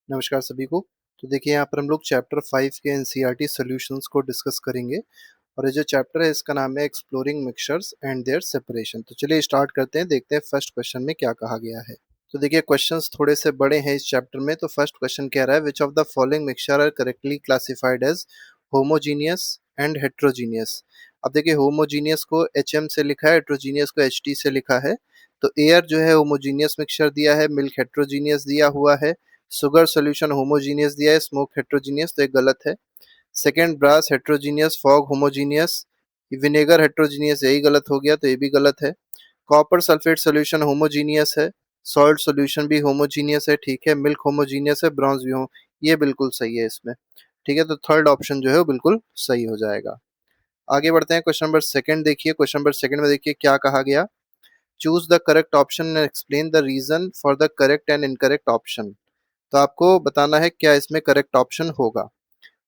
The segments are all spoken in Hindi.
नमस्कार सभी को। तो देखिए यहाँ पर हम लोग चैप्टर 5 के एनसीईआरटी सॉल्यूशंस को डिस्कस करेंगे और ये जो चैप्टर है इसका नाम है exploring mixtures and their separation. तो चलिए स्टार्ट करते हैं, देखते हैं फर्स्ट क्वेश्चन में क्या कहा गया है। तो देखिए क्वेश्चंस थोड़े से बड़े हैं इस चैप्टर में। तो फर्स्ट क्वेश्चन कह रहा है which of the following mixture are correctly classified as homogeneous and heterogeneous. अब देखिए होमोजीनियस को HM से लिखा है, हेट्रोजीनियस को HT से लिखा है। तो एयर जो है होमोजीनियस मिक्सचर दिया है, मिल्क हेट्रोजीनियस दिया हुआ है, शुगर सॉल्यूशन होमोजीनियस दिया है, स्मोक हेट्रोजीनियस, तो ये गलत है। Second brass heterogeneous, fog homogeneous, vinegar heterogeneous, यही गलत हो गया, तो ये भी गलत है। कॉपर सल्फेट सॉल्यूशन होमोजीनियस है, सॉल्ट सॉल्यूशन भी होमोजीनियस है, ठीक है। मिल्क होमोजीनियस है, ब्रॉन्ज भी हो, ये बिल्कुल सही है इसमें, ठीक है। तो थर्ड ऑप्शन जो है वो बिल्कुल सही हो जाएगा। आगे बढ़ते हैं, क्वेश्चन नंबर सेकंड देखिए। क्वेश्चन नंबर सेकंड में देखिए क्या कहा गया। Choose the correct option and explain the reason for the correct and incorrect option. तो आपको बताना है क्या इसमें करेक्ट ऑप्शन होगा।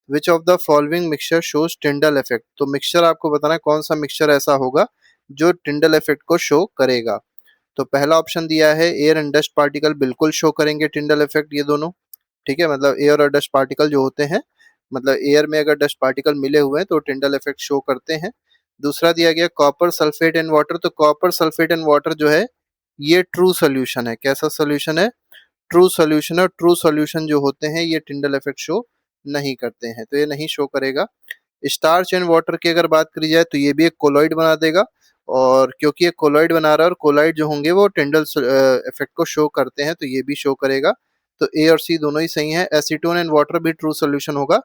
Which of the following mixture shows Tyndall effect. तो मिक्सचर आपको बताना है कौन सा मिक्सचर ऐसा होगा जो टिंडल इफेक्ट को शो करेगा। तो पहला ऑप्शन दिया है एयर एंड डस्ट पार्टिकल बिल्कुल शो करेंगे टिंडल इफेक्ट, ये दोनों, ठीक है। मतलब एयर और डस्ट पार्टिकल जो होते हैं, मतलब एयर में अगर डस्ट पार्टिकल मिले हुए हैं तो टिंडल इफेक्ट शो करते हैं। दूसरा दिया गया कॉपर सल्फेट एंड वाटर। तो कॉपर सल्फेट एंड वाटर जो है ये ट्रू सोल्यूशन है। कैसा सोल्यूशन है? ट्रू सॉल्यूशन है। ट्रू सॉल्यूशन जो होते हैं ये टिंडल इफेक्ट शो नहीं करते हैं, तो ये नहीं शो करेगा। स्टार्च एंड वाटर की अगर बात करी जाए तो ये भी एक कोलॉइड बना देगा, और क्योंकि ये कोलॉइड बना रहा है और कोलॉइड जो होंगे वो टिंडल इफेक्ट को शो करते हैं, तो ये भी शो करेगा। तो ए और सी दोनों ही सही है। एसीटोन एंड वाटर भी ट्रू सोल्यूशन होगा,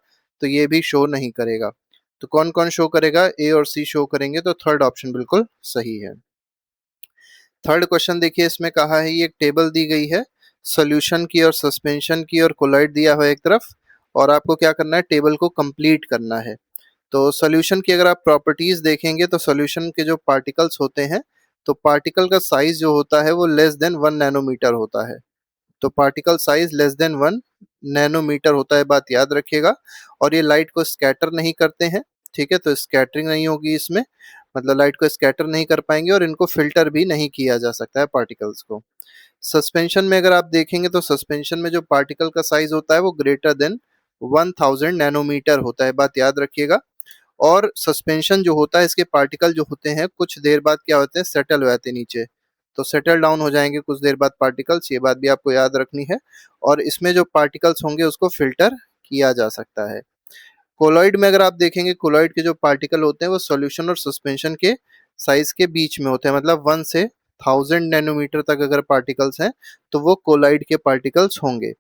तो ये भी शो नहीं करेगा। तो कौन कौन शो करेगा? ए और सी शो करेंगे, तो थर्ड ऑप्शन बिल्कुल सही है। थर्ड क्वेश्चन देखिए, इसमें कहा है ये एक टेबल दी गई है सॉल्यूशन की और सस्पेंशन की, और कोलॉइड दिया हुआ है एक तरफ, और आपको क्या करना है, टेबल को कंप्लीट करना है। तो सॉल्यूशन की अगर आप प्रॉपर्टीज देखेंगे तो सॉल्यूशन के जो पार्टिकल्स होते हैं, तो पार्टिकल का साइज जो होता है वो लेस देन 1 नैनोमीटर होता है। तो particle size less than 1 nanometre होता है, बात याद रखिएगा। और ये लाइट को स्कैटर नहीं करते हैं, ठीक है। तो स्कैटरिंग नहीं होगी इसमें, मतलब लाइट को स्कैटर नहीं कर पाएंगे, और इनको फिल्टर भी नहीं किया जा सकता है पार्टिकल्स को। सस्पेंशन में अगर आप देखेंगे तो सस्पेंशन में जो पार्टिकल का साइज होता है वो ग्रेटर देन 1000 नैनोमीटर होता है, बात याद रखिएगा। और सस्पेंशन जो होता है इसके पार्टिकल जो होते हैं कुछ देर बाद क्या होते हैं, सेटल हो जाते हैं नीचे, तो सेटल डाउन हो जाएंगे कुछ देर बाद पार्टिकल्स, ये बात भी आपको याद रखनी है। और इसमें जो पार्टिकल्स होंगे उसको फिल्टर किया जा सकता है। कोलॉइड में अगर आप देखेंगे, कोलॉइड के जो पार्टिकल होते हैं वो सॉल्यूशन और सस्पेंशन के साइज के बीच में होते हैं, मतलब 1 से 1000 नैनोमीटर तक अगर पार्टिकल्स हैं तो वो कोलॉइड के पार्टिकल्स होंगे,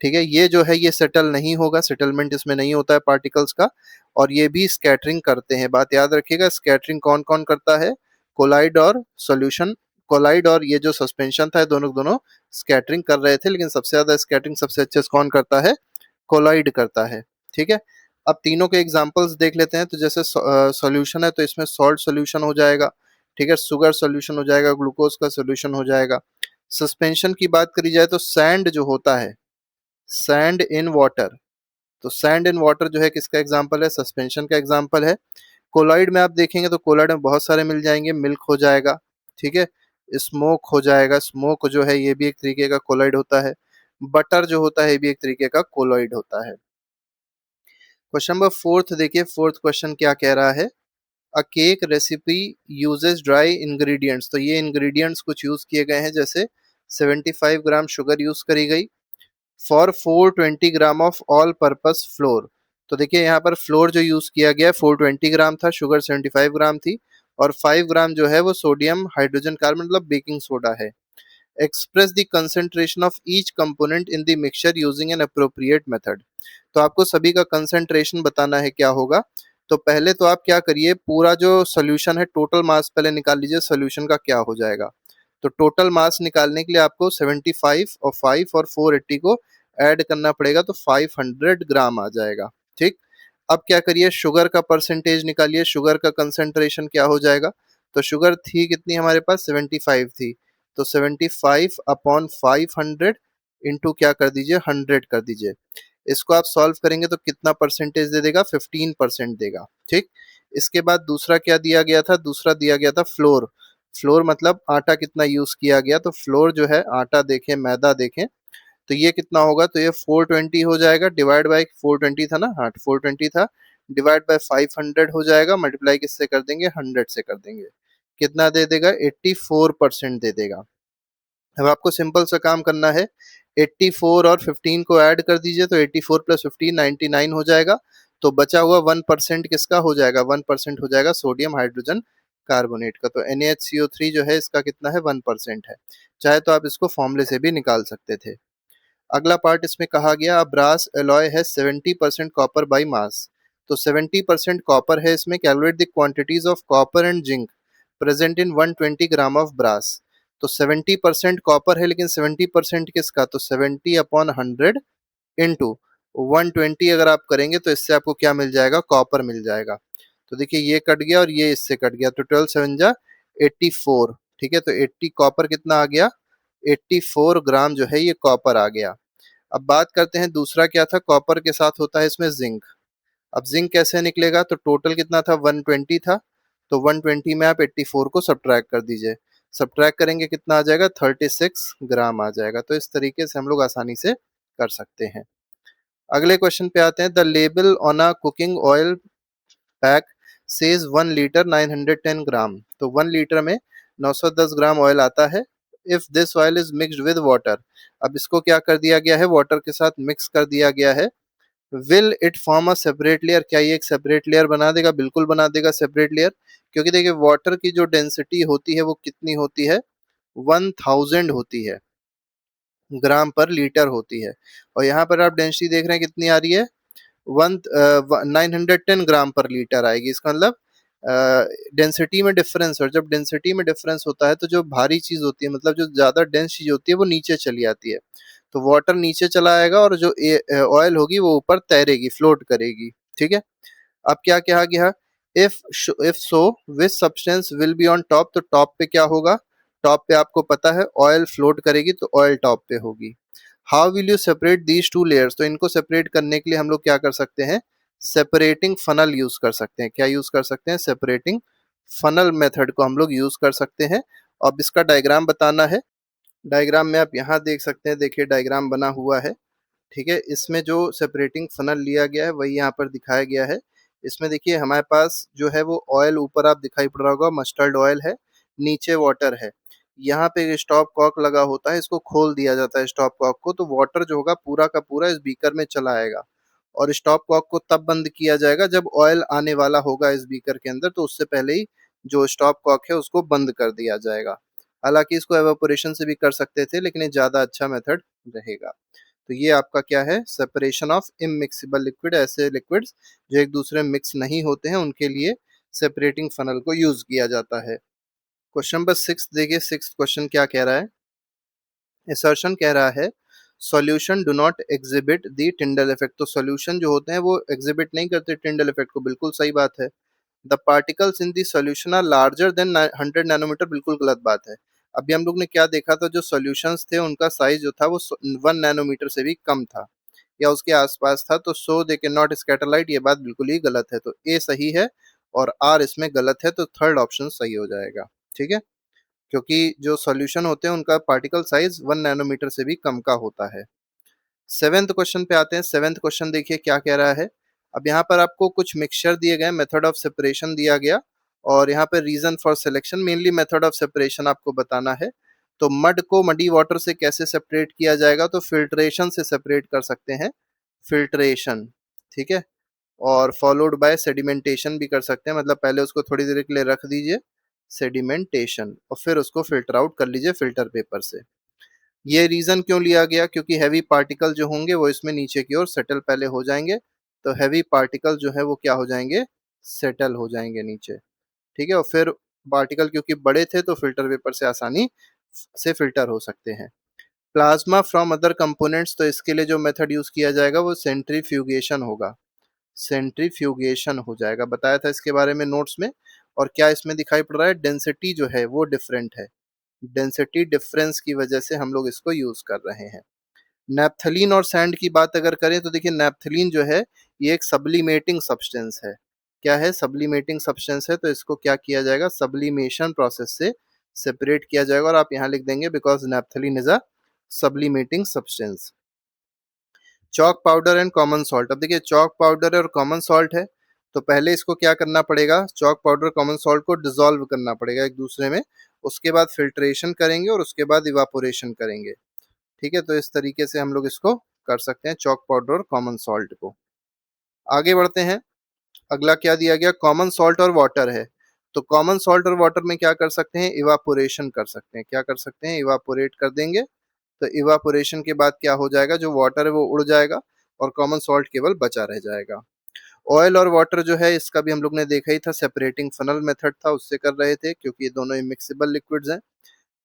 ठीक है। ये जो है ये सेटल नहीं होगा, सेटलमेंट इसमें नहीं होता है पार्टिकल्स का। और ये भी स्कैटरिंग करते हैं, बात याद रखिएगा। स्कैटरिंग कौन कौन करता है? कोलाइड और सॉल्यूशन, कोलाइड और ये जो सस्पेंशन था दोनों दोनों स्कैटरिंग कर रहे थे, लेकिन सबसे ज्यादा स्कैटरिंग सबसे अच्छे से कौन करता है? कोलाइड करता है, ठीक है। अब तीनों के एग्जांपल्स देख लेते हैं। तो जैसे सॉल्यूशन है तो इसमें सॉल्ट सॉल्यूशन हो जाएगा, ठीक है। शुगर सॉल्यूशन हो जाएगा, ग्लूकोज का सॉल्यूशन हो जाएगा। सस्पेंशन की बात करी जाए तो सैंड जो होता है, सैंड इन वाटर, तो सैंड इन वाटर जो है किसका एग्जांपल है? सस्पेंशन का एग्जांपल है। कोलाइड में आप देखेंगे तो कोलाइड में बहुत सारे मिल जाएंगे, मिल्क हो जाएगा, ठीक है। स्मोक हो जाएगा, स्मोक जो है ये भी एक तरीके का कोलाइड होता है। बटर जो होता है ये भी एक तरीके का कोलाइड होता है। क्वेश्चन नंबर फोर्थ देखिए, फोर्थ क्वेश्चन क्या कह रहा है। अ cake recipe uses dry ingredients. तो ये इंग्रेडिएंट्स कुछ यूज किए गए हैं, जैसे 75 ग्राम शुगर यूज करी गई for 420 gram of all purpose floor. तो देखिए यहाँ पर फ्लोर जो यूज किया गया 420 ग्राम था, शुगर 75 ग्राम थी, और 5 ग्राम जो है वो सोडियम हाइड्रोजन कार्बन मतलब बेकिंग सोडा है। Express the concentration of each component in the mixture using an appropriate method. तो आपको सभी का कंसेंट्रेशन बताना है क्या होगा। तो पहले तो आप क्या करिए, पूरा जो सोल्यूशन है टोटल मास पहले निकाल लीजिए, सोल्यूशन का क्या हो जाएगा। तो टोटल मास निकालने के लिए आपको 75 और 5 और 480 को ऐड करना पड़ेगा, तो 500 ग्राम आ जाएगा, ठीक। अब क्या करिए, शुगर का परसेंटेज निकालिए, शुगर का कंसेंट्रेशन क्या हो जाएगा। तो शुगर थी कितनी हमारे पास? 75 थी, तो 75 अपॉन 500 इंटू क्या कर दीजिए, 100 कर दीजिए। इसको आप सॉल्व करेंगे तो कितना परसेंटेज दे देगा? 15% देगा, ठीक। इसके बाद दूसरा क्या दिया गया था? दूसरा दिया गया था फ्लोर। फ्लोर मतलब आटा कितना यूज किया गया, तो फ्लोर जो है आटा देखें, मैदा देखें, तो तो ये कितना होगा, तो ये 420 हो जाएगा, डिवाइड बाय 420 था ना, हाँ 420 था, डिवाइड बाय 500 हो जाएगा, मल्टीप्लाई किससे कर देंगे, 100 से कर देंगे, कितना दे देगा, 84% दे देगा। अब आपको सिंपल सा काम करना है, 84 और 15 को ऐड कर दीजिए, तो 84 प्लस 15 99 हो जाएगा। तो बचा हुआ 1% किसका हो जाएगा, 1% हो जाएगा सोडियम हाइड्रोजन कार्बोनेट का। तो NaHCO3 जो है इसका कितना है, 1% है। चाहे तो आप इसको फॉर्मूले से भी निकाल सकते थे। अगला पार्ट इसमें कहा गया, ब्रास एलॉय है 70% कॉपर बाई मास। तो 70% कॉपर है इसमें, calculate the quantities of copper and zinc present in 120 gram of brass. तो 70% कॉपर है, लेकिन 70% किसका, तो 70/100 इंटू 120 अगर आप करेंगे तो इससे आपको क्या मिल जाएगा, कॉपर मिल जाएगा। तो देखिए ये कट गया और ये इससे कट गया, तो 12 7 जा 84, ठीक है। तो 80 कॉपर कितना आ गया, 84 ग्राम जो है ये कॉपर आ गया। अब बात करते हैं दूसरा क्या था, कॉपर के साथ होता है इसमें जिंक। अब जिंक कैसे निकलेगा, तो टोटल कितना था, 120 था, तो 120 में आप 84 को सब्ट्रैक्ट कर दीजिए, सब्ट्रैक्ट करेंगे कितना आ जाएगा, 36 ग्राम आ जाएगा। तो इस तरीके से हम लोग आसानी से कर सकते हैं। अगले क्वेश्चन पे आते हैं, the label on a cooking oil pack says 1 litre 910 ग्राम। तो 1 लीटर में 910 ग्राम ऑयल आता है। If this oil is mixed with water, अब इसको क्या कर दिया गया है, वाटर के साथ मिक्स कर दिया गया है। Will it form a separate layer, क्या ये एक सेपरेट लेयर बना देगा, बिल्कुल बना देगा सेपरेट लेयर। क्योंकि देखिए वाटर की जो डेंसिटी होती है वो कितनी होती है, 1000 होती है, ग्राम पर लीटर होती है। और यहाँ पर आप डेंसिटी देख रहे हैं कितनी आ रही है, 910 ग्राम पर लीटर आएगी। इसका मतलब डेंसिटी में डिफरेंस, और जब डेंसिटी में डिफरेंस होता है तो जो भारी चीज होती है, मतलब जो ज्यादा डेंस चीज होती है वो नीचे चली आती है। तो वाटर नीचे चला आएगा और जो ऑयल होगी वो ऊपर तैरेगी, फ्लोट करेगी, ठीक है। अब क्या कहा गया, if if so which substance will be on top, तो टॉप पे क्या होगा, टॉप पे आपको पता है ऑयल फ्लोट करेगी, तो ऑयल टॉप पे होगी। How will you separate these two layers, तो इनको सेपरेट करने के लिए हम लोग क्या कर सकते हैं, सेपरेटिंग फनल यूज कर सकते हैं। क्या यूज कर सकते हैं, सेपरेटिंग फनल मेथड को हम लोग यूज कर सकते हैं। अब इसका डायग्राम बताना है। डायग्राम में आप यहाँ देख सकते हैं, देखिए डायग्राम बना हुआ है, ठीक है। इसमें जो सेपरेटिंग फनल लिया गया है वही यहाँ पर दिखाया गया है। इसमें देखिए हमारे पास जो है वो ऑयल ऊपर आप दिखाई पड़ रहा होगा, मस्टर्ड ऑयल है, नीचे वाटर है। यहाँ पे स्टॉप कॉक लगा होता है, इसको खोल दिया जाता है स्टॉप कॉक को, तो वाटर जो होगा पूरा का पूरा इस बीकर में चला आएगा। और स्टॉप कॉक को तब बंद किया जाएगा जब ऑयल आने वाला होगा इस बीकर के अंदर, तो उससे पहले ही जो स्टॉप कॉक है उसको बंद कर दिया जाएगा। हालांकि इसको एवापोरेशन से भी कर सकते थे, लेकिन ये ज्यादा अच्छा मेथड रहेगा। तो ये आपका क्या है, सेपरेशन ऑफ इमिक्सिबल लिक्विड, ऐसे लिक्विड्स जो एक दूसरे में मिक्स नहीं होते हैं उनके लिए सेपरेटिंग फनल को यूज किया जाता है। क्वेश्चन नंबर 6 देखिए, 6 क्वेश्चन क्या कह रहा है, असर्शन कह रहा है solution do not exhibit the टिंडल effect. तो सॉल्यूशन जो होते हैं वो एग्जिबिट नहीं करते टिंडल इफेक्ट को, बिल्कुल सही बात है। The particles in the solution are larger than 100 nanometre, बिल्कुल गलत बात है। अभी हम लोग ने क्या देखा था, जो सॉल्यूशंस थे उनका साइज जो था वो 1 नैनोमीटर से भी कम था या उसके आसपास था। तो so they can not scatter light, ये बात बिल्कुल ही गलत है। तो ए सही है और आर इसमें गलत है, तो थर्ड ऑप्शन सही हो जाएगा, ठीक है। क्योंकि जो सॉल्यूशन होते हैं उनका पार्टिकल साइज 1 नैनोमीटर से भी कम का होता है। सेवेंथ क्वेश्चन पे आते हैं। सेवेंथ क्वेश्चन देखिए क्या कह रहा है। अब यहाँ पर आपको कुछ मिक्सचर दिए गए, मेथड ऑफ सेपरेशन दिया गया, और यहाँ पे reason for selection, mainly method of separation आपको बताना है। तो मड को मडी वाटर से कैसे सेपरेट किया जाएगा, तो फिल्ट्रेशन से सेपरेट कर सकते हैं, फिल्ट्रेशन, ठीक है। और फॉलोड बाय सेडिमेंटेशन भी कर सकते हैं, मतलब पहले उसको थोड़ी देर के लिए रख दीजिए, सेडिमेंटेशन, और फिर उसको फिल्टर आउट कर लीजिए फिल्टर पेपर से। ये रीजन क्यों लिया गया, क्योंकि हैवी पार्टिकल जो होंगे वो इसमें नीचे की ओर सेटल पहले हो जाएंगे। तो हैवी पार्टिकल जो है वो क्या हो जाएंगे, सेटल हो जाएंगे नीचे, ठीक है। और फिर पार्टिकल क्योंकि बड़े थे तो फिल्टर पेपर से आसानी से फिल्टर हो सकते हैं। प्लाज्मा फ्रॉम अदर कंपोनेंट्स, तो इसके लिए जो मेथड यूज किया जाएगा वो सेंट्रीफ्यूगेशन होगा, सेंट्रीफ्यूगेशन हो जाएगा, बताया था इसके बारे में नोट्स में। और क्या इसमें दिखाई पड़ रहा है, डेंसिटी जो है वो डिफरेंट है, डेंसिटी डिफरेंस की वजह से हम लोग इसको यूज कर रहे हैं। नैप्थलीन और सैंड की बात अगर करें तो देखिए नैप्थलीन जो है ये एक सब्लिमेटिंग सब्सटेंस है। क्या है, सब्लिमेटिंग सब्सटेंस है, तो इसको क्या किया जाएगा, सब्लिमेशन प्रोसेस से सेपरेट किया जाएगा। और आप यहाँ लिख देंगे because naphthalene is a sublimating substance. Chalk powder and common salt. अब देखिए चॉक पाउडर और कॉमन सॉल्ट है, तो पहले इसको क्या करना पड़ेगा, चॉक पाउडर कॉमन सॉल्ट को डिसॉल्व करना पड़ेगा एक दूसरे में, उसके बाद फिल्ट्रेशन करेंगे और उसके बाद इवापोरेशन करेंगे। ठीक है, तो इस तरीके से हम लोग इसको कर सकते हैं चॉक पाउडर और कॉमन सॉल्ट को। आगे बढ़ते हैं, अगला क्या दिया गया, कॉमन सॉल्ट और वाटर है। तो कॉमन सॉल्ट और वाटर में क्या कर सकते हैं, इवापोरेशन कर सकते हैं। क्या कर सकते हैं, इवापोरेट कर देंगे। तो इवापोरेशन के बाद क्या हो जाएगा, जो वाटर है वो उड़ जाएगा और कॉमन सॉल्ट केवल बचा रह जाएगा। ऑयल और वाटर जो है इसका भी हम लोग ने देखा ही था, सेपरेटिंग फनल मेथड था, उससे कर रहे थे क्योंकि ये दोनों इमिक्सिबल लिक्विड्स हैं।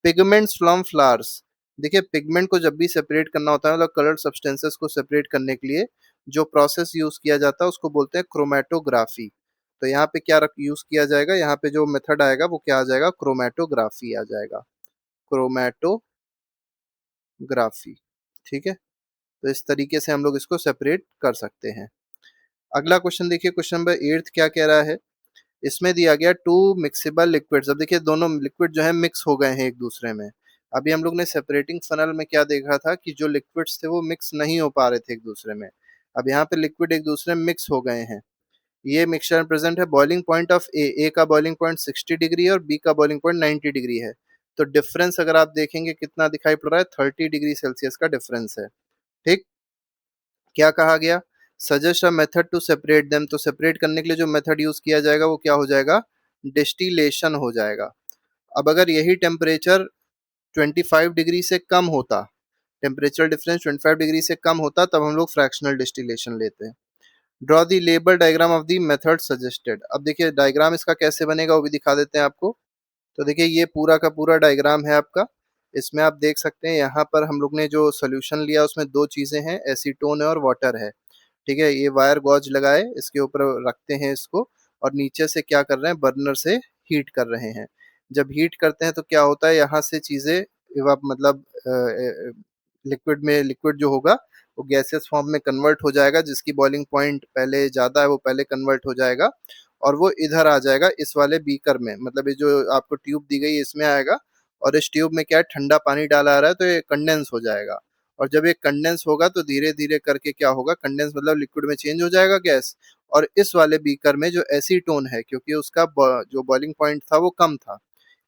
पिगमेंट्स फ्रॉम फ्लावर्स, देखिए पिगमेंट को जब भी सेपरेट करना होता है, मतलब कलर्ड सब्सटेंसेस को सेपरेट करने के लिए जो प्रोसेस यूज किया जाता है उसको बोलते हैं क्रोमेटोग्राफी। तो यहाँ पे क्या यूज किया जाएगा, यहाँ पे जो मेथड आएगा वो क्या आ जाएगा, क्रोमेटोग्राफी आ जाएगा, क्रोमेटोग्राफी। ठीक है, तो इस तरीके से हम लोग इसको सेपरेट कर सकते हैं। अगला क्वेश्चन देखिए, क्वेश्चन नंबर 8 क्या कह रहा है, इसमें दिया गया टू मिक्सिबल लिक्विड्स। अब देखिए दोनों लिक्विड जो है मिक्स हो गए हैं एक दूसरे में। अभी हम लोग ने सेपरेटिंग फनल में क्या देखा था कि जो लिक्विड्स थे वो मिक्स नहीं हो पा रहे थे एक दूसरे में। अब यहाँ पे लिक्विड एक दूसरे में मिक्स हो गए हैं। ये मिक्सचर प्रेजेंट है, बॉइलिंग पॉइंट ऑफ ए का बॉइलिंग पॉइंट 60 डिग्री है और बी का बॉइलिंग पॉइंट 90 डिग्री है। तो डिफरेंस अगर आप देखेंगे कितना दिखाई पड़ रहा है, 30 डिग्री सेल्सियस का डिफरेंस है। ठीक, क्या कहा गया, suggest a method to separate them. तो सेपरेट करने के लिए जो मेथड यूज किया जाएगा वो क्या हो जाएगा, डिस्टिलेशन हो जाएगा। अब अगर यही टेम्परेचर 25 डिग्री से कम होता, टेम्परेचर डिफरेंस 25 डिग्री से कम होता, तब हम लोग फ्रैक्शनल डिस्टिलेशन लेते हैं। Draw the label diagram of the method suggested. अब देखिए डायग्राम इसका कैसे बनेगा वो भी दिखा देते हैं आपको। तो देखिए ये पूरा का पूरा डायग्राम है आपका, इसमें आप देख सकते हैं यहाँ पर हम लोग ने जो सोल्यूशन लिया उसमें दो चीजें हैं, एसीटोन है और वाटर है। ठीक है, ये वायर गॉज लगाए इसके ऊपर रखते हैं इसको, और नीचे से क्या कर रहे हैं, बर्नर से हीट कर रहे हैं। जब हीट करते हैं तो क्या होता है, यहाँ से चीजें मतलब लिक्विड में, लिक्विड जो होगा वो गैसियस फॉर्म में कन्वर्ट हो जाएगा, जिसकी बॉइलिंग पॉइंट पहले ज्यादा है वो पहले कन्वर्ट हो जाएगा और वो इधर आ जाएगा इस वाले बीकर में, मतलब ये जो आपको ट्यूब दी गई है इसमें आएगा। और इस ट्यूब में क्या है, ठंडा पानी डाला आ रहा है तो ये कंडेंस हो जाएगा। और जब ये कंडेंस होगा तो धीरे धीरे करके क्या होगा, कंडेंस मतलब लिक्विड में चेंज हो जाएगा गैस। और इस वाले बीकर में जो एसीटोन है, क्योंकि उसका जो बॉइलिंग पॉइंट था वो कम था,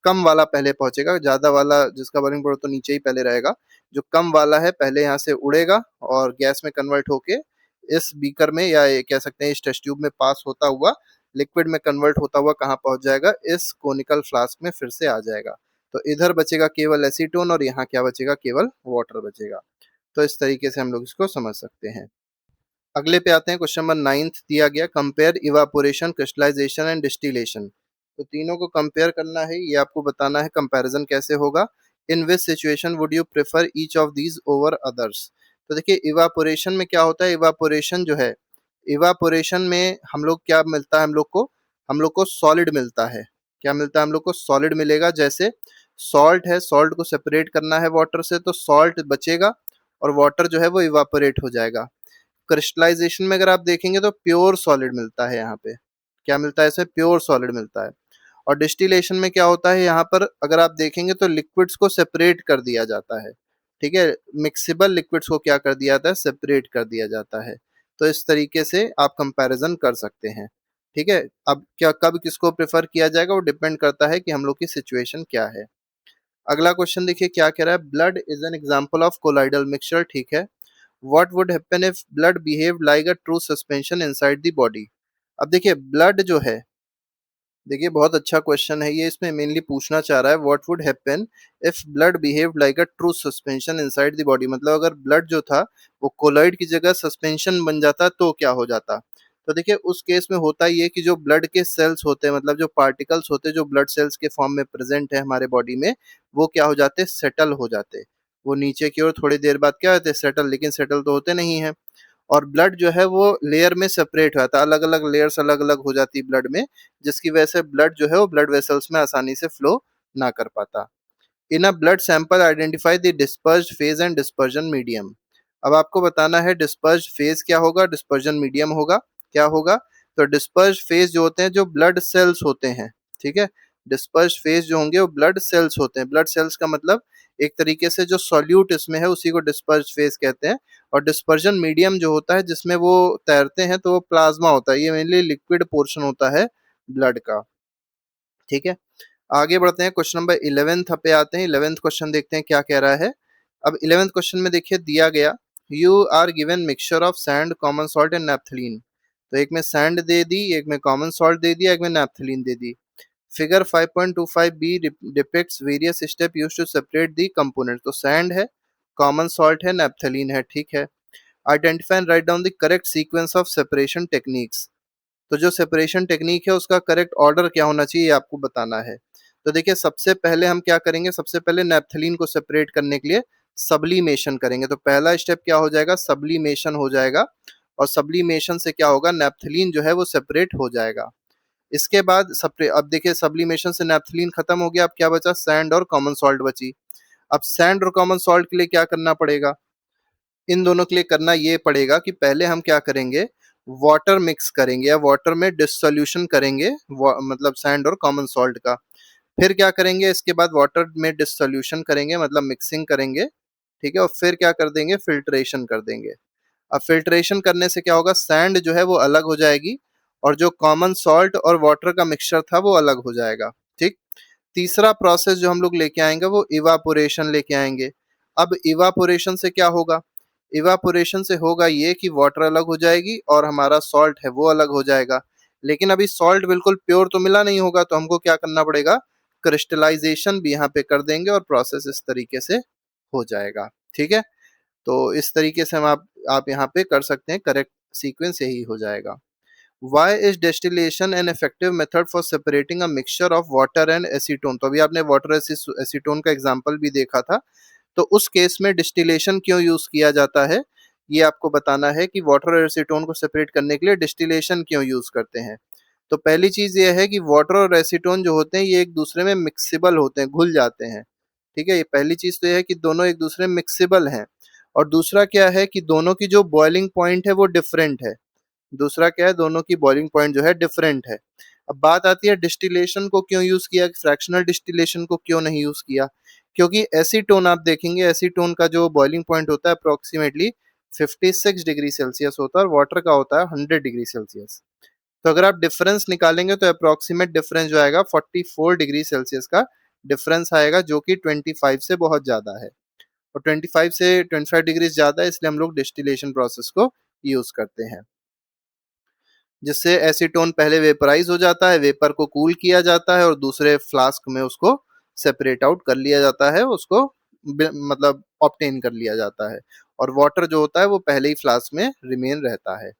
कम वाला पहले पहुंचेगा, ज्यादा वाला जिसका बॉइलिंग पॉइंट तो नीचे ही पहले रहेगा। जो कम वाला है पहले यहाँ से उड़ेगा और गैस में कन्वर्ट होके इस बीकर में, या ये कह सकते हैं इस टेस्ट ट्यूब में पास होता हुआ लिक्विड में कन्वर्ट होता हुआ कहाँ पहुंच जाएगा, इस कोनिकल फ्लास्क में फिर से आ जाएगा। तो इधर बचेगा केवल एसीटोन और यहाँ क्या बचेगा, केवल वाटर बचेगा। तो इस तरीके से हम लोग इसको समझ सकते हैं। अगले पे आते हैं, क्वेश्चन नंबर 9 दिया गया, compare evaporation, crystallisation and distillation. तो तीनों को कंपेयर करना है, ये आपको बताना है कंपैरिजन कैसे होगा। In which situation would you prefer each of these over others. तो देखिए इवापोरेशन में क्या होता है, इवापोरेशन जो है, इवापोरेशन में हम लोग क्या मिलता है, हम लोग को सॉलिड मिलता है। क्या मिलता है, हम लोग को सॉलिड मिलेगा। जैसे सॉल्ट है, सॉल्ट को सेपरेट करना है वाटर से तो सॉल्ट बचेगा और वाटर जो है वो इवापोरेट हो जाएगा। क्रिस्टलाइजेशन में अगर आप देखेंगे तो प्योर सॉलिड मिलता है, यहाँ पे क्या मिलता है, इसमें प्योर सॉलिड मिलता है। और डिस्टिलेशन में क्या होता है, यहाँ पर अगर आप देखेंगे तो लिक्विड्स को सेपरेट कर दिया जाता है। ठीक है, मिक्सिबल लिक्विड्स को क्या कर दिया जाता है, सेपरेट कर दिया जाता है। तो इस तरीके से आप कंपैरिजन कर सकते हैं। ठीक है, अब क्या कब किसको प्रेफर किया जाएगा वो डिपेंड करता है कि हम लोग की सिचुएशन क्या है। अगला क्वेश्चन देखिए क्या कह रहा है, blood is an example of colloidal mixture. ठीक है, what would happen if blood behaved like a true suspension inside the body। अब देखिए ब्लड जो है, देखिए बहुत अच्छा क्वेश्चन है ये, इसमें मेनली पूछना चाह रहा है what would happen if blood behaved like a true suspension inside the body. मतलब अगर ब्लड जो था वो कोलॉइड की जगह सस्पेंशन बन जाता तो क्या हो जाता। तो देखिए उस केस में होता ये कि जो ब्लड के सेल्स होते हैं, मतलब जो पार्टिकल्स होते हैं जो ब्लड सेल्स के फॉर्म में प्रेजेंट है हमारे बॉडी में, वो क्या हो जाते, सेटल हो जाते। वो नीचे की ओर थोड़ी देर बाद क्या होते, सेटल, लेकिन सेटल तो होते नहीं है। और ब्लड जो है वो लेयर में सेपरेट हो जाता है, अलग अलग लेयर्स अलग अलग हो जाती है ब्लड में, जिसकी वजह से ब्लड जो है वो ब्लड वेसल्स में आसानी से फ्लो ना कर पाता। In a blood sample identify the dispersed phase and dispersion medium. अब आपको बताना है डिस्पर्स्ड फेज क्या होगा, डिस्पर्जन मीडियम होगा, क्या होगा। तो डिस्पर्स्ड फेज जो होते हैं, जो ब्लड सेल्स होते हैं, ठीक है, डिस्पर्स्ड फेज जो होंगे वो ब्लड सेल्स होते हैं। ब्लड सेल्स का मतलब एक तरीके से जो सॉल्यूट इसमें है उसी को डिस्पर्स्ड फेज कहते हैं। और डिस्पर्जन मीडियम जो होता है जिसमें वो तैरते हैं तो वो प्लाज्मा होता है। ये मेनली लिक्विड पोर्शन होता है ब्लड का। ठीक है, आगे बढ़ते हैं, क्वेश्चन नंबर 11th पे आते हैं। 11th क्वेश्चन देखते हैं क्या कह रहा है। अब 11th क्वेश्चन में देखिए दिया गया, you are given mixture of sand, common salt and naphthalene. तो एक में सैंड दे दी, एक में कॉमन सॉल्ट दे दिया, एक में नैप्थलीन दे दी। Figure 5.25 B depicts various step used to separate the component. तो सैंड है, कॉमन सॉल्ट है, नैप्थलीन है। ठीक है, identify and write down the correct sequence of separation techniques. तो जो सेपरेशन टेक्निक है उसका करेक्ट ऑर्डर क्या होना चाहिए आपको बताना है। तो देखिए सबसे पहले हम क्या करेंगे, सबसे पहले नैप्थलीन को सेपरेट करने के लिए सब्लीमेशन करेंगे। तो पहला स्टेप क्या हो जाएगा, सब्लीमेशन हो जाएगा। और सब्लीमेशन से क्या होगा, नैप्थलीन जो है वो सेपरेट हो जाएगा। इसके बाद अब देखिए सब्लीमेशन से नैप्थलीन खत्म हो गया, अब क्या बचा, सैंड और कॉमन सॉल्ट बची। अब सैंड और कॉमन सॉल्ट के लिए क्या करना पड़ेगा, इन दोनों के लिए करना ये पड़ेगा कि पहले हम क्या करेंगे, वाटर मिक्स करेंगे या वाटर में डिसोल्यूशन करेंगे, मतलब सैंड और कॉमन सॉल्ट का। फिर क्या करेंगे, इसके बाद वाटर में डिसोल्यूशन करेंगे मतलब मिक्सिंग करेंगे। ठीक है, और फिर क्या कर देंगे, फिल्ट्रेशन कर देंगे। अब फिल्ट्रेशन करने से क्या होगा, सैंड जो है वो अलग हो जाएगी और जो कॉमन सॉल्ट और वाटर का मिक्सचर था वो अलग हो जाएगा। ठीक, तीसरा प्रोसेस जो हम लोग लेके आएंगे वो इवापोरेशन लेके आएंगे। अब इवापोरेशन से क्या होगा, इवापोरेशन से होगा ये कि वाटर अलग हो जाएगी और हमारा सॉल्ट है वो अलग हो जाएगा। लेकिन अभी सॉल्ट बिल्कुल प्योर तो मिला नहीं होगा, तो हमको क्या करना पड़ेगा, क्रिस्टलाइजेशन भी यहाँ पे कर देंगे और प्रोसेस इस तरीके से हो जाएगा। ठीक है, तो इस तरीके से हम आप यहाँ पे कर सकते हैं, करेक्ट सीक्वेंस यही हो जाएगा। Why is distillation an effective method for separating a mixture of water and acetone? तो अभी आपने वाटर एसीटोन का एग्जांपल भी देखा था। तो उस केस में डिस्टिलेशन क्यों यूज किया जाता है, ये आपको बताना है कि वाटर और एसीटोन को सेपरेट करने के लिए डिस्टिलेशन क्यों यूज करते हैं। तो पहली चीज ये है कि वाटर और एसीटोन जो होते हैं ये एक दूसरे में मिक्सिबल होते हैं, घुल जाते हैं। ठीक है, ये पहली चीज तो ये है कि दोनों एक दूसरे में मिक्सिबल हैं। और दूसरा क्या है कि दोनों की जो बॉइलिंग पॉइंट है वो डिफरेंट है। दूसरा क्या है, दोनों की बॉइलिंग पॉइंट जो है डिफरेंट है। अब बात आती है डिस्टिलेशन को क्यों यूज किया, फ्रैक्शनल डिस्टिलेशन को क्यों नहीं यूज किया। क्योंकि एसीटोन आप देखेंगे, एसीटोन का जो बॉइलिंग पॉइंट होता है अप्रोक्सीमेटली 56 डिग्री सेल्सियस होता है और वाटर का होता है 100 डिग्री सेल्सियस। तो अगर आप डिफरेंस निकालेंगे तो अप्रोक्सीमेट डिफरेंस जो आएगा 44 डिग्री सेल्सियस का डिफरेंस आएगा, जो कि 25 से बहुत ज्यादा है। और 25 से 25 डिग्री ज्यादा है, इसलिए हम लोग डिस्टिलेशन प्रोसेस को यूज करते हैं। जिससे एसीटोन पहले वेपराइज हो जाता है, वेपर को कूल किया जाता है और दूसरे फ्लास्क में उसको सेपरेट आउट कर लिया जाता है, उसको मतलब ऑब्टेन कर लिया जाता है। और वाटर जो होता है वो पहले ही फ्लास्क में रिमेन रहता है।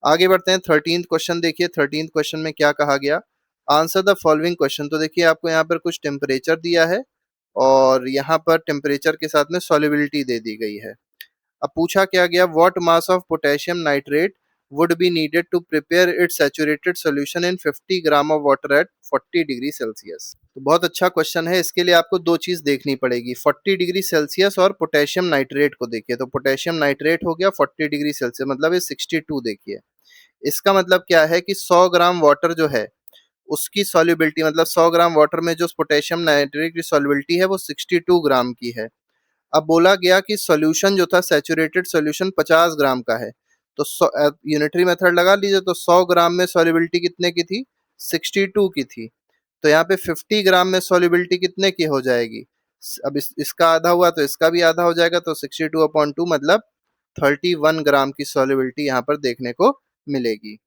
आगे बढ़ते हैं, 13th क्वेश्चन देखिए। 13th क्वेश्चन में क्या कहा गया, आंसर द फॉलोइंग क्वेश्चन। तो देखिए आपको यहाँ पर कुछ टेम्परेचर दिया है और यहाँ पर टेम्परेचर के साथ में सॉल्युबिलिटी दे दी गई है। अब पूछा क्या गया, what mass of potassium nitrate would be needed to prepare its saturated solution in 50 gram of water at 40 degree Celsius. तो बहुत अच्छा क्वेश्चन है, इसके लिए आपको दो चीज देखनी पड़ेगी, 40 डिग्री सेल्सियस और पोटेशियम नाइट्रेट को देखिए। तो पोटेशियम नाइट्रेट हो गया 40 डिग्री सेल्सियस, मतलब ये 62 देखिए। इसका मतलब क्या है कि 100 ग्राम वाटर जो है उसकी सॉल्युबिलिटी, मतलब 100 ग्राम वाटर में जो पोटेशियम नाइट्रेट की सॉल्युबिलिटी है वो 62 ग्राम की है। अब बोला गया कि सॉल्यूशन जो था सैचुरेटेड सॉल्यूशन 50 ग्राम का है। तो यूनिटरी मेथड लगा लीजिए, तो 100 ग्राम में सॉल्युबिलिटी कितने की थी, 62 की थी। तो यहाँ पे 50 ग्राम में सॉल्युबिलिटी कितने की हो जाएगी, अब इसका आधा हुआ तो इसका भी आधा हो जाएगा, तो 62/2 मतलब 31 ग्राम की सॉल्युबिलिटी यहाँ पर देखने को मिलेगी।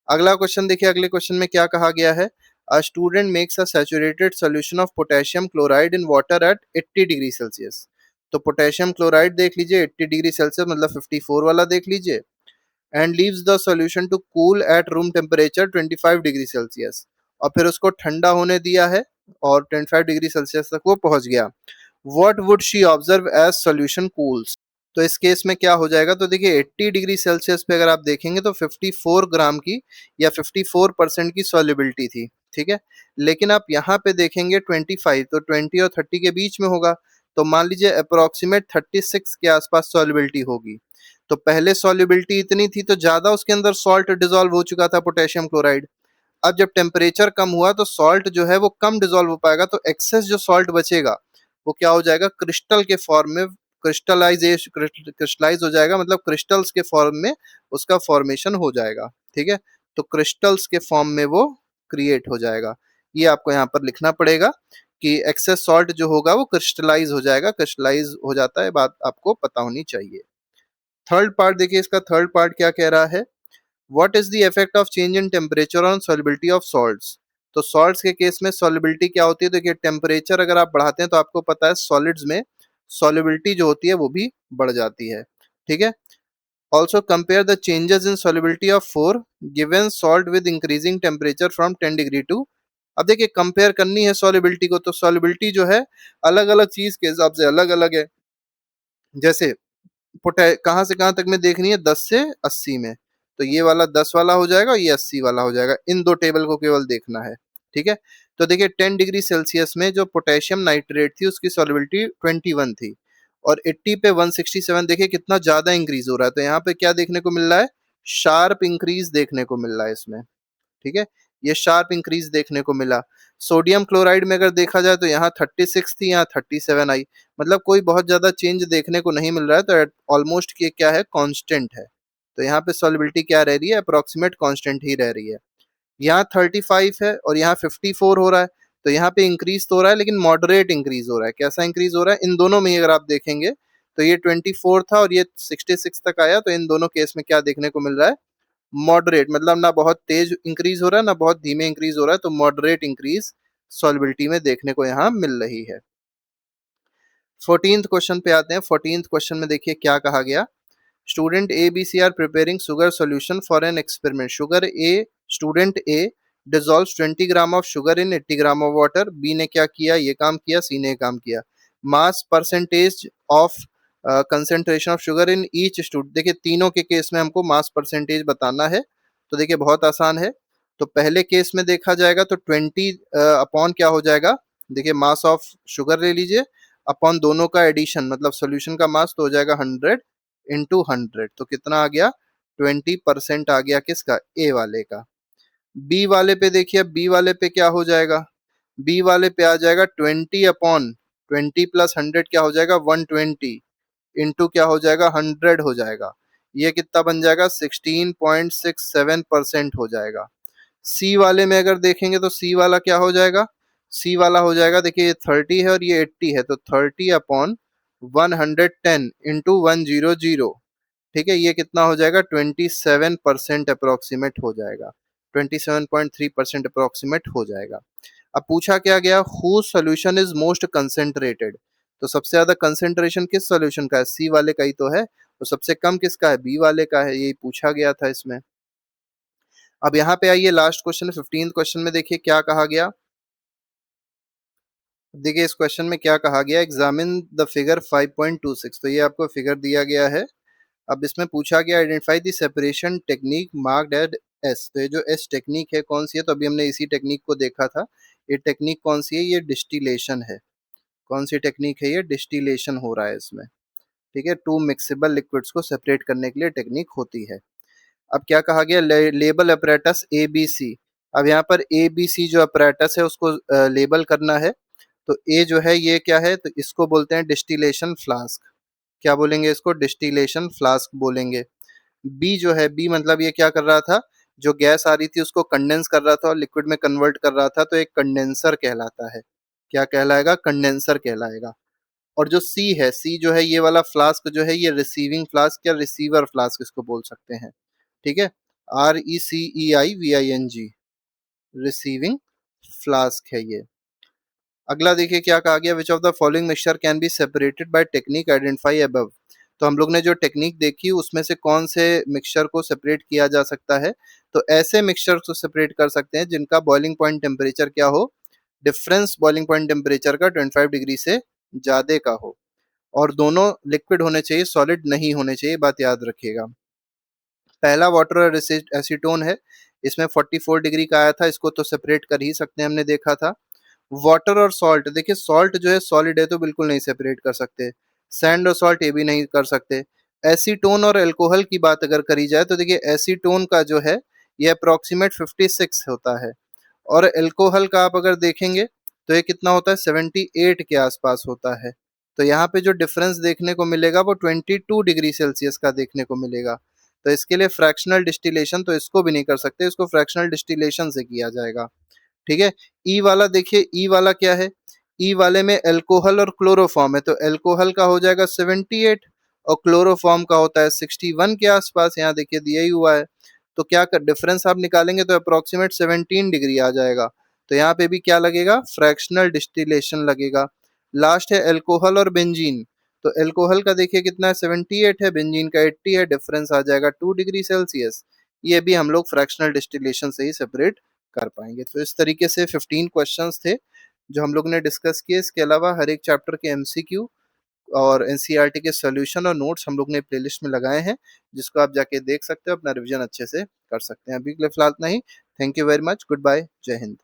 अगला क्वेश्चन देखिए, अगले क्वेश्चन में क्या कहा गया है, a student makes a saturated solution of potassium chloride in water at 80 degree Celsius. तो पोटेशियम क्लोराइड देख लीजिए 80 डिग्री सेल्सियस मतलब 54 वाला देख लीजिए, and leaves the solution to cool at room temperature 25 degree Celsius. और फिर उसको ठंडा होने दिया है और 25 डिग्री सेल्सियस तक वो पहुंच गया। What would she observe as solution cools. तो इस केस में क्या हो जाएगा, तो देखिए 80 डिग्री सेल्सियस पे अगर आप देखेंगे तो 54 ग्राम की या 54% की सॉल्युबिलिटी थी। ठीक है, लेकिन आप यहाँ पे देखेंगे 25, तो 20 और 30 के बीच में होगा। तो मान लीजिए अप्रोक्सीमेट 36 के आसपास सॉल्युबिलिटी होगी। तो पहले सॉल्युबिलिटी इतनी थी तो ज्यादा उसके अंदर सॉल्ट डिसॉल्व हो चुका था पोटेशियम क्लोराइड। अब जब टेम्परेचर कम हुआ तो सॉल्ट जो है वो कम डिजोल्व हो पाएगा, तो एक्सेस जो सॉल्ट बचेगा वो क्या हो जाएगा, क्रिस्टल के फॉर्म में क्रिस्टलाइज हो जाएगा, मतलब क्रिस्टल्स के फॉर्म में उसका फॉर्मेशन हो जाएगा। ठीक है, तो क्रिस्टल्स के फॉर्म में वो क्रिएट हो जाएगा। ये आपको यहाँ पर लिखना पड़ेगा कि एक्सेस सॉल्ट जो होगा वो क्रिस्टलाइज हो जाएगा, क्रिस्टलाइज हो जाता है, बात आपको पता होनी चाहिए। थर्ड पार्ट देखिए, इसका थर्ड पार्ट क्या कह रहा है, what is the effect of change in temperature on solubility of salts. तो सॉल्ट्स के केस में सॉल्युबिलिटी क्या होती है, देखिए टेम्परेचर अगर आप बढ़ाते हैं तो आपको पता है सॉलिड्स में सॉल्युबिलिटी जो होती है वो भी बढ़ जाती है। ठीक है, also compare the changes in solubility of 4 given salt with increasing temperature from 10 degree to. अब देखिए कंपेयर करनी है सॉल्युबिलिटी को, तो सॉल्युबिलिटी जो है अलग अलग चीज के हिसाब से अलग अलग है। जैसे कहाँ से कहाँ तक में देखनी है, 10 से 80 में, तो ये वाला 10 वाला हो जाएगा, ये 80 वाला हो जाएगा, इन दो टेबल को केवल देखना है। ठीक है, तो देखिए 10 डिग्री सेल्सियस में जो पोटेशियम नाइट्रेट थी उसकी सॉल्युबिलिटी 21 थी, और 80 पे 167, देखिए कितना ज्यादा इंक्रीज हो रहा है, तो यहाँ पे क्या देखने को मिल रहा है, शार्प इंक्रीज देखने को मिल रहा है इसमें। ठीक है, ये शार्प इंक्रीज देखने को मिला। सोडियम क्लोराइड में अगर देखा जाए तो यहाँ 36 थी, यहाँ 37 आई, मतलब कोई बहुत ज्यादा चेंज देखने को नहीं मिल रहा है, तो ऑलमोस्ट ये क्या है, कांस्टेंट है। तो यहाँ पे सॉल्युबिलिटी क्या रह रही है, अप्रोक्सीमेट कांस्टेंट ही रह रही है। यहाँ 35 है और यहाँ 54 हो रहा है, तो यहाँ पे इंक्रीज तो हो रहा है लेकिन मॉडरेट इंक्रीज हो रहा है। कैसा इंक्रीज हो रहा है, इन दोनों में ही अगर आप देखेंगे तो ये 24 था और ये 66 तक आया, तो इन दोनों केस में क्या देखने को मिल रहा है, मॉडरेट, मतलब ना बहुत तेज इंक्रीज हो रहा है ना बहुत धीमे इंक्रीज हो रहा है, तो मॉडरेट इंक्रीज सॉल्युबिलिटी में देखने को यहाँ मिल रही है। 14th क्वेश्चन पे आते हैं। 14th क्वेश्चन में देखिए क्या कहा गया, student A B C are preparing sugar solution for an experiment. Sugar a student A dissolve 20 gram of sugar in 80 gram of water. B ने क्या किया, ये काम किया, सी ने काम किया। Mass percentage of concentration of sugar in each student. देखिए तीनों के केस में हमको मास परसेंटेज बताना है, तो देखिए बहुत आसान है। तो पहले केस में देखा जाएगा तो 20 अपॉन क्या हो जाएगा, देखिए मास ऑफ शुगर ले लीजिए, अपॉन दोनों का एडिशन, मतलब सोल्यूशन का मास तो हो जाएगा 100 इंटू 100, तो कितना आ गया, 20% आ गया किसका, ए वाले का। बी वाले पे देखिए, बी वाले पे क्या हो जाएगा, बी वाले पे आ जाएगा 20 अपॉन 20 प्लस 100 क्या हो जाएगा, 120 इंटू क्या हो जाएगा, 100 हो जाएगा। ये कितना बन जाएगा, 16.67% हो जाएगा। सी वाले में अगर देखेंगे तो सी वाला क्या हो जाएगा, सी वाला हो जाएगा, देखिए ये 30 है और ये 80 है, तो 30 अपॉन 110 इंटू 100। ठीक है, ये कितना हो जाएगा, 27% अप्रोक्सीमेट हो जाएगा, 27.3% अप्रोक्सीमेट हो जाएगा। अब पूछा क्या गया, who solution is most concentrated. तो सबसे ज्यादा कंसेंट्रेशन किस सोल्यूशन का है, सी वाले का ही तो है, तो सबसे कम किसका है, बी वाले का है, यही पूछा गया था इसमें। अब यहाँ पे आइए लास्ट क्वेश्चन, 15th क्वेश्चन में देखिए क्या कहा गया। देखिए इस क्वेश्चन में क्या कहा गया, एग्जामिन द फिगर 5.26। तो ये आपको फिगर दिया गया है। अब इसमें पूछा गया, identify the separation technique marked at S. तो ये जो एस टेक्निक है कौन सी है, तो अभी हमने इसी टेक्निक को देखा था। ये टेक्निक कौन सी है, ये डिस्टिलेशन है। कौन सी टेक्निक है, ये डिस्टिलेशन हो रहा है इसमें। ठीक है, टू मिक्सेबल लिक्विड्स को सेपरेट करने के लिए टेक्निक होती है। अब क्या कहा गया, label apparatus A B C. अब यहाँ पर ए बी सी जो अपरेटस है उसको लेबल करना है। तो ए जो है ये क्या है, तो इसको बोलते हैं डिस्टिलेशन फ्लास्क। क्या बोलेंगे इसको, डिस्टिलेशन फ्लास्क बोलेंगे। बी जो है, बी मतलब ये क्या कर रहा था, जो गैस आ रही थी उसको कंडेंस कर रहा था और लिक्विड में कन्वर्ट कर रहा था, तो एक कंडेंसर कहलाता है। क्या कहलाएगा, कंडेंसर कहलाएगा। और जो सी है, सी जो है ये वाला फ्लास्क जो है, ये रिसीविंग फ्लास्क या रिसीवर फ्लास्क इसको बोल सकते हैं। ठीक है, RECEIVING, रिसीविंग फ्लास्क है ये। अगला देखिए क्या कहा गया, विच of the following mixture can be separated by technique identify above. तो हम लोग ने जो टेक्निक देखी उसमें से कौन से मिक्सचर को सेपरेट किया जा सकता है, तो ऐसे मिक्सचर को सेपरेट कर सकते हैं जिनका बॉइलिंग पॉइंट टेम्परेचर क्या हो, डिफरेंस बॉइलिंग पॉइंट टेम्परेचर का 25 डिग्री से ज्यादा का हो, और दोनों लिक्विड होने चाहिए, सॉलिड नहीं होने चाहिए, बात याद रखिएगा। पहला वाटर और एसीटोन है, इसमें 44 डिग्री का आया था, इसको तो सेपरेट कर ही सकते हैं, हमने देखा था। वाटर और सॉल्ट, देखिए सॉल्ट जो है सॉलिड है तो बिल्कुल नहीं सेपरेट कर सकते, सैंड और सॉल्ट ये भी नहीं कर सकते। एसीटोन और अल्कोहल की बात अगर करी जाए तो देखिए एसीटोन का जो है ये अप्रोक्सीमेट 56 होता है। और एल्कोहल का आप अगर देखेंगे तो ये कितना होता है, 78 के आसपास होता है। तो यहाँ पे जो डिफरेंस देखने को मिलेगा वो 22 डिग्री सेल्सियस का देखने को मिलेगा। तो इसके लिए फ्रैक्शनल डिस्टिलेशन तो इसको भी नहीं कर सकते, इसको फ्रैक्शनल डिस्टिलेशन से किया जाएगा। ठीक है। ई वाला देखिए, ई वाला क्या है, ई वाले में एल्कोहल और क्लोरोफॉर्म है, तो एल्कोहल का हो जाएगा 78 और क्लोरोफॉर्म का होता है 61 के आसपास, यहाँ देखिए दिया ही हुआ है। तो क्या कर डिफरेंस आप निकालेंगे तो अप्रोक्सीमेट 17 डिग्री आ जाएगा। तो यहाँ पे भी क्या लगेगा, फ्रैक्शनल डिस्टिलेशन लगेगा। लास्ट है एल्कोहल और बेंजीन। तो एल्कोहल का देखिए कितना है, 78 है, बेंजीन का 80 है, डिफरेंस आ जाएगा 2 डिग्री सेल्सियस। ये भी हम लोग फ्रैक्शनल डिस्टिलेशन से ही सेपरेट कर पाएंगे। तो इस तरीके से 15 क्वेश्चंस थे जो हम लोग ने डिस्कस किए। इसके अलावा हर एक चैप्टर के एमसीक्यू और एनसीईआरटी के सॉल्यूशन और नोट्स हम लोग ने प्लेलिस्ट में लगाए हैं, जिसको आप जाके देख सकते हो, अपना रिवीजन अच्छे से कर सकते हैं। अभी के लिए फिलहाल इतना ही। Thank you very much, good bye, जय हिंद।